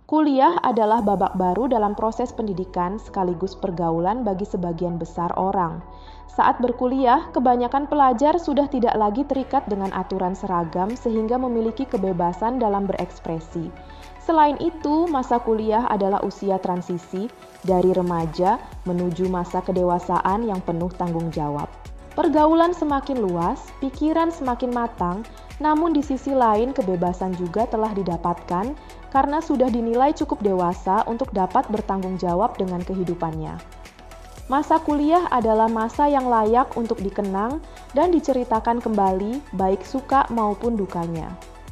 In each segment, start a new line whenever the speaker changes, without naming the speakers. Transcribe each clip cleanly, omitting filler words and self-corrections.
Kuliah adalah babak baru dalam proses pendidikan sekaligus pergaulan bagi sebagian besar orang. Saat berkuliah, kebanyakan pelajar sudah tidak lagi terikat dengan aturan seragam sehingga memiliki kebebasan dalam berekspresi. Selain itu, masa kuliah adalah usia transisi dari remaja menuju masa kedewasaan yang penuh tanggung jawab. Pergaulan semakin luas, pikiran semakin matang, namun di sisi lain kebebasan juga telah didapatkan karena sudah dinilai cukup dewasa untuk dapat bertanggung jawab dengan kehidupannya. Masa kuliah adalah masa yang layak untuk dikenang dan diceritakan kembali baik suka maupun dukanya.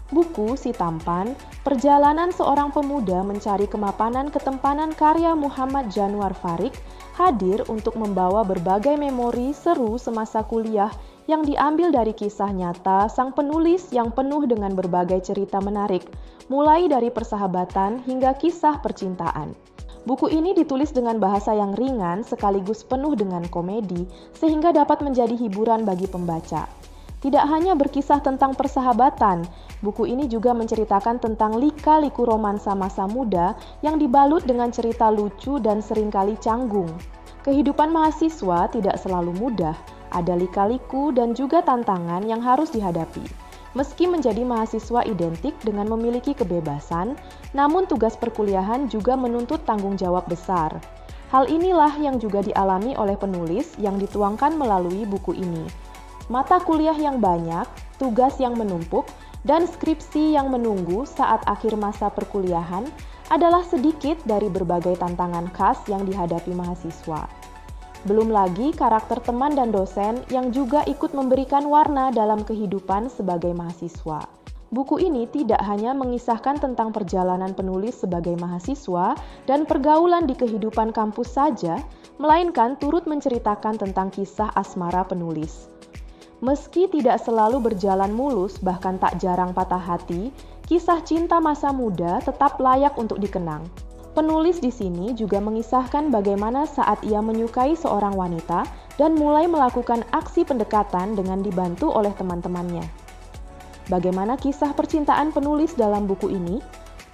Buku Si Tampan, Perjalanan Seorang Pemuda Mencari Kemapanan Ketempanan karya Muhammad Januar Farik hadir untuk membawa berbagai memori seru semasa kuliah yang diambil dari kisah nyata sang penulis yang penuh dengan berbagai cerita menarik, mulai dari persahabatan hingga kisah percintaan. Buku ini ditulis dengan bahasa yang ringan sekaligus penuh dengan komedi sehingga dapat menjadi hiburan bagi pembaca. Tidak hanya berkisah tentang persahabatan, buku ini juga menceritakan tentang lika-liku romansa masa muda yang dibalut dengan cerita lucu dan seringkali canggung. Kehidupan mahasiswa tidak selalu mudah, ada lika-liku dan juga tantangan yang harus dihadapi. Meski menjadi mahasiswa identik dengan memiliki kebebasan, namun tugas perkuliahan juga menuntut tanggung jawab besar. Hal inilah yang juga dialami oleh penulis yang dituangkan melalui buku ini. Mata kuliah yang banyak, tugas yang menumpuk, dan skripsi yang menunggu saat akhir masa perkuliahan adalah sedikit dari berbagai tantangan khas yang dihadapi mahasiswa. Belum lagi karakter teman dan dosen yang juga ikut memberikan warna dalam kehidupan sebagai mahasiswa. Buku ini tidak hanya mengisahkan tentang perjalanan penulis sebagai mahasiswa dan pergaulan di kehidupan kampus saja, melainkan turut menceritakan tentang kisah asmara penulis. Meski tidak selalu berjalan mulus, bahkan tak jarang patah hati, kisah cinta masa muda tetap layak untuk dikenang. Penulis di sini juga mengisahkan bagaimana saat ia menyukai seorang wanita dan mulai melakukan aksi pendekatan dengan dibantu oleh teman-temannya. Bagaimana kisah percintaan penulis dalam buku ini?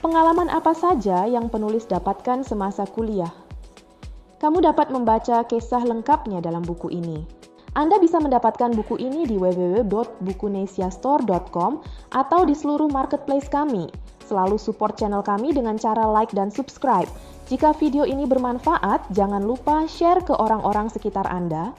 Pengalaman apa saja yang penulis dapatkan semasa kuliah? Kamu dapat membaca kisah lengkapnya dalam buku ini. Anda bisa mendapatkan buku ini di www.bukunesiastore.com atau di seluruh marketplace kami. Selalu support channel kami dengan cara like dan subscribe. Jika video ini bermanfaat, jangan lupa share ke orang-orang sekitar Anda.